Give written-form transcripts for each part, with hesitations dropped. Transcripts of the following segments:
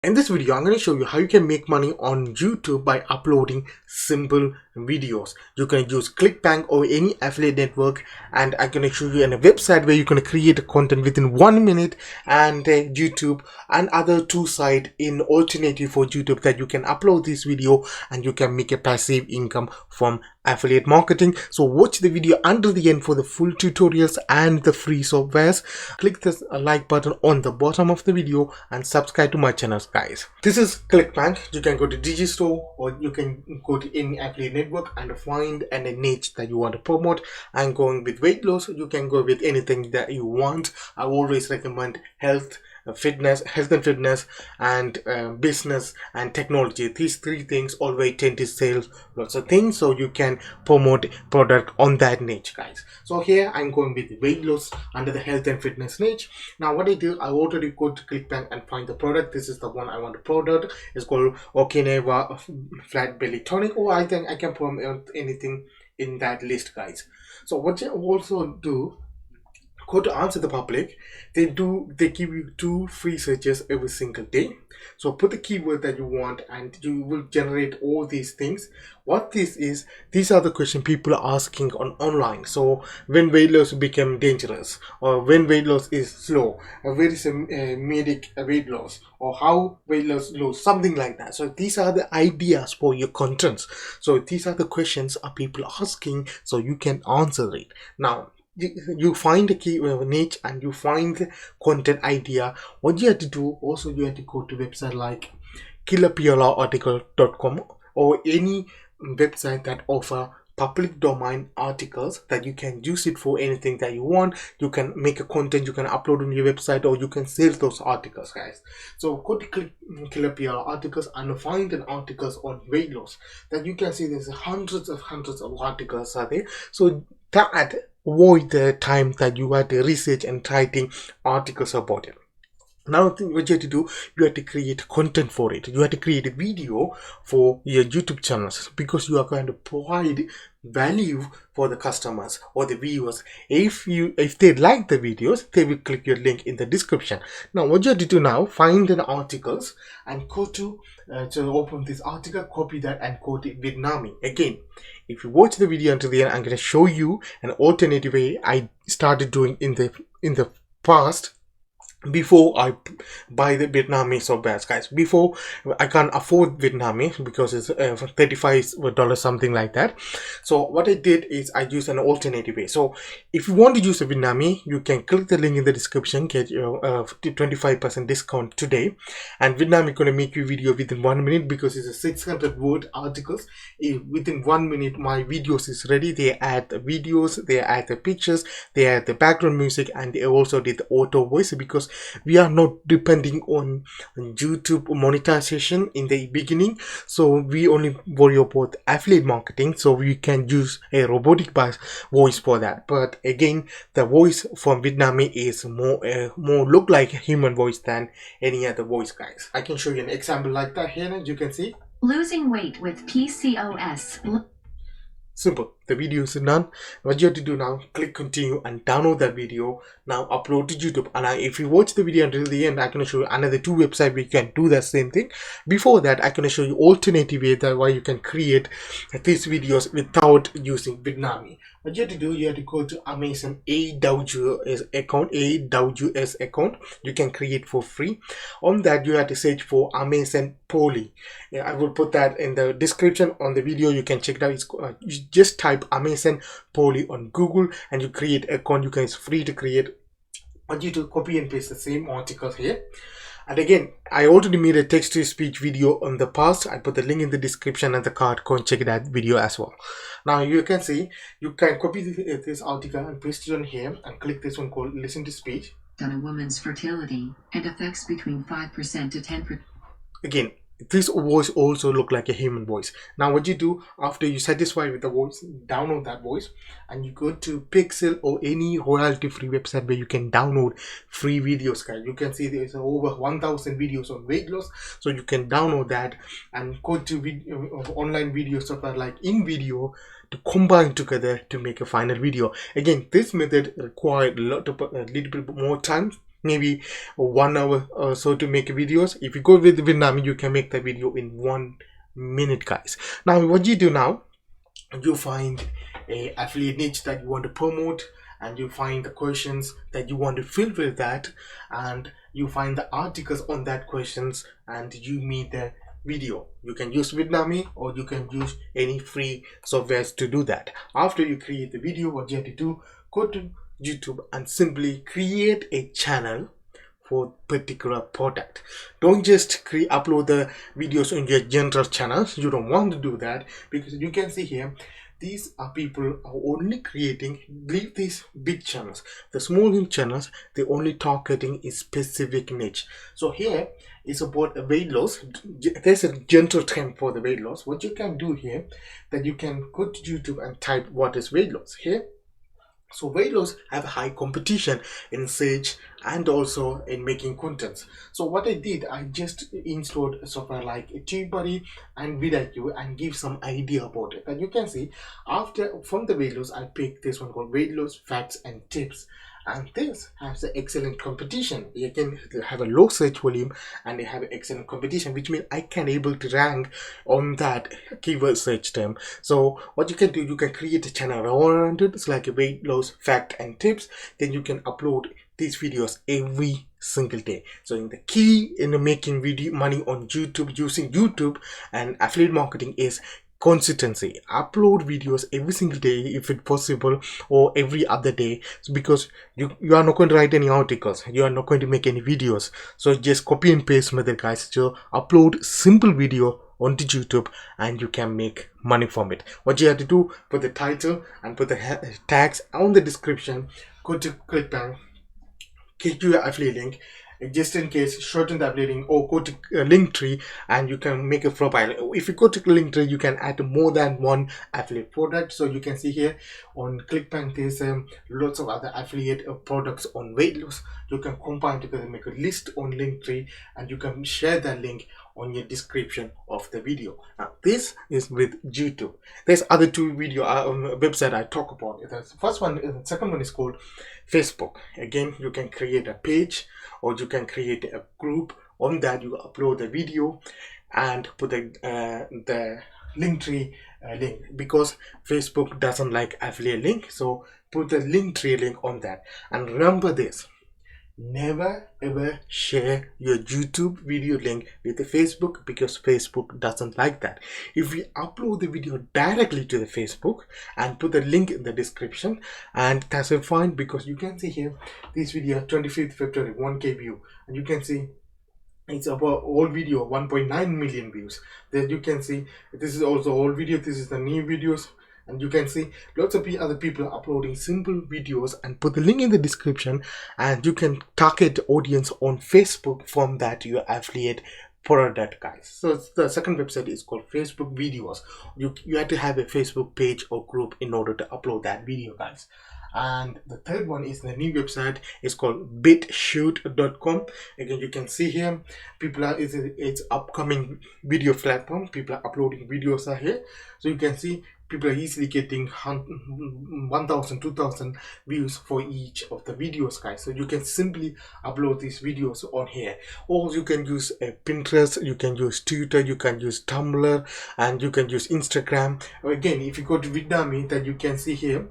In this video, I'm going to show you how you can make money on YouTube by uploading simple videos. You can use Clickbank or any affiliate network, and I'm going to show you a website where you can create a content within 1 minute, and YouTube and other two sites in alternative for YouTube that you can upload this video and you can make a passive income from affiliate marketing. So watch the video until the end for the full tutorials and the free softwares. Click this like button on the bottom of the video and subscribe to my channel, guys. This is Clickbank. You can go to Digistore or you can go to any affiliate network and find a niche that you want to promote. I'm going with weight loss. You can go with anything that you want. I always recommend health and fitness, and business and technology. These three things always tend to sell lots of things, so you can promote product on that niche, guys. So here I'm going with weight loss under the health and fitness niche. Now what I do, I already go to Clickbank and find the product. This is the one I want to product. It's called Okinawa flat belly tonic, or I think I can promote anything in that list, guys. So what you also do, go to answer the public. They give you 2 free searches every single day. So put the keyword that you want and you will generate all these things. What this is, these are the questions people are asking on online. So when weight loss become dangerous, or when weight loss is slow, where is a medic weight loss, or how weight loss, something like that. So these are the ideas for your contents. So these are the questions are people asking, so you can answer it. Now you find a key niche and you find the content idea. What you have to do, also you have to go to website like killerprarticle.com or any website that offer public domain articles that you can use it for anything that you want. You can make a content, you can upload on your website, or you can sell those articles, guys. So go to Killer PR articles and find an articles on weight loss that you can see there's hundreds of articles are there. So that avoid the time that you have to research and writing articles about it. Now what you have to do, you have to create content for it. You have to create a video for your YouTube channels, because you are going to provide value for the customers or the viewers. If they like the videos, they will click your link in the description. Now what you have to do now, find the articles and go to open this article, copy that and go to Vietnamese. Again, if you watch the video until the end, I'm going to show you an alternative way I started doing in the past, before I buy the Vietnamese software, guys. Before, I can't afford Vietnamese because it's $35 something like that. So what I did is I use an alternative way. So if you want to use a Vietnamese, you can click the link in the description, get your 25% discount today. And Vietnamese gonna make you video within 1 minute, because it's a 600 word articles. Within 1 minute my videos is ready. They add the videos, they add the pictures, they add the background music, and they also did the auto voice, because we are not depending on YouTube monetization in the beginning. So we only worry about affiliate marketing, so we can use a robotic voice for that. But again, the voice from Vietnamese is more look like a human voice than any other voice, guys. I can show you an example like that here, as you can see. Losing weight with PCOS. Simple. The video is done. What you have to do now, click continue and download that video. Now upload to YouTube. And if you watch the video until the end, I'm going to show you another 2 websites where you can do the same thing. Before that, I'm going to show you alternative way that why you can create these videos without using Vietnamese. What you have to do, you have to go to Amazon AWS account. You can create for free. On that, you have to search for Amazon Poly. I will put that in the description on the video. You can check it out. You just type Amazon Poly on Google and you create an account. You can, it's free to create. I want you to copy and paste the same articles here. And again, I already made a text-to-speech video on the past. I put the link in the description and the card. Go and check that video as well. Now you can see, you can copy this article and paste it on here and click this one called listen to speech. On a woman's fertility and affects between 5% to 10%. Again, this voice also look like a human voice. Now what you do, after you satisfy with the voice, download that voice and you go to Pixel or any royalty free website where you can download free videos, guys. You can see there's over 1000 videos on weight loss, so you can download that and go to online video software like InVideo to combine together to make a final video. Again, this method required a little bit more time maybe 1 hour or so to make videos. If you go with Vietnamese, you can make the video in 1 minute, guys. Now what you do now, you find a affiliate niche that you want to promote, and you find the questions that you want to fill with that, and you find the articles on that questions, and you make the video. You can use Vietnamese or you can use any free softwares to do that. After you create the video, what you have to do, go to YouTube and simply create a channel for particular product. Don't just upload the videos on your general channels. You don't want to do that, because you can see here, these are people are only creating, leave these big channels. The small channels, they're only targeting a specific niche. So here is about weight loss. There's a gentle trend for the weight loss. What you can do here, that you can go to YouTube and type what is weight loss here. So weight loss have high competition in search and also in making contents. So what I did, I just installed a software like TubeBuddy and vidIQ and give some idea about it. And you can see, after from the weight loss, I picked this one called weight loss facts and tips. And this has an excellent competition. You can have a low search volume and they have excellent competition, which means I can able to rank on that keyword search term. So what you can do, you can create a channel around it. It's like a weight loss fact and tips. Then you can upload these videos every single day. So in the key in making video money on YouTube using YouTube and affiliate marketing is consistency. Upload videos every single day if it's possible, or every other day, because you are not going to write any articles, you are not going to make any videos. So just copy and paste method, guys. So upload simple video onto YouTube and you can make money from it. What you have to do, put the title and put the tags on the description. Go to Clickbank, click your affiliate link, just in case, shorten the affiliate link, or go to Linktree and you can make a profile. If you go to Linktree, you can add more than one affiliate product. So you can see here on Clickbank, there's lots of other affiliate products on weight loss. You can combine together, make a list on Linktree, and you can share that link on your description of the video. Now this is with YouTube. There's other two video website I talk about. The first one, the second one is called Facebook. Again, you can create a page or you can create a group. On that you upload the video and put the Linktree link, because Facebook doesn't like affiliate link. So put the Linktree link on that. And remember this, never ever share your YouTube video link with the Facebook, because Facebook doesn't like that. If we upload the video directly to the Facebook and put the link in the description, and that's fine, because you can see here this video 25th February 1K view, and you can see it's about old video 1.9 million views. Then you can see this is also old video, this is the new videos. And you can see lots of other people are uploading simple videos, and put the link in the description, and you can target the audience on Facebook from that your affiliate product, guys. So the second website is called Facebook videos. You have to have a Facebook page or group in order to upload that video, guys. And the third one is the new website. It's called bitshoot.com. Again, you can see here people are, it's upcoming video platform. People are uploading videos are here, so you can see people are easily getting 1,000 2,000 views for each of the videos, guys. So you can simply upload these videos on here, or you can use Pinterest, you can use Twitter, you can use Tumblr, and you can use Instagram. Again, if you go to Vietnamese, then you can see here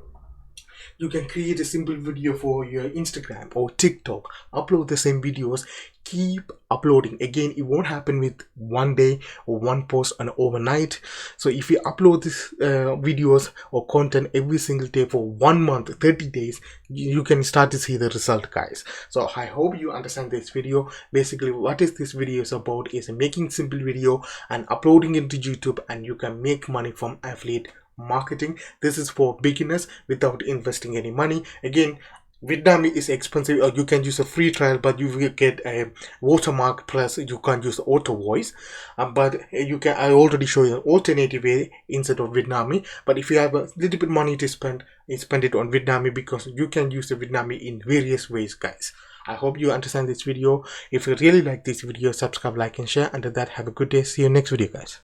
you can create a simple video for your Instagram or TikTok, upload the same videos, keep uploading. Again, it won't happen with one day or one post and overnight. So if you upload this videos or content every single day for 1 month, 30 days, you can start to see the result, guys. So I hope you understand this video. Basically, what is this video is about is making simple video and uploading it to YouTube, and you can make money from affiliate marketing. This is for beginners without investing any money. Again, Vietnamese is expensive, or you can use a free trial, but you will get a watermark, plus you can't use auto voice. But you can, I already show you an alternative way instead of Vietnamese. But if you have a little bit money to spend it on Vietnamese, because you can use the Vietnamese in various ways, guys. I hope you understand this video. If you really like this video, subscribe, like, and share. Until that, have a good day. See you next video, guys.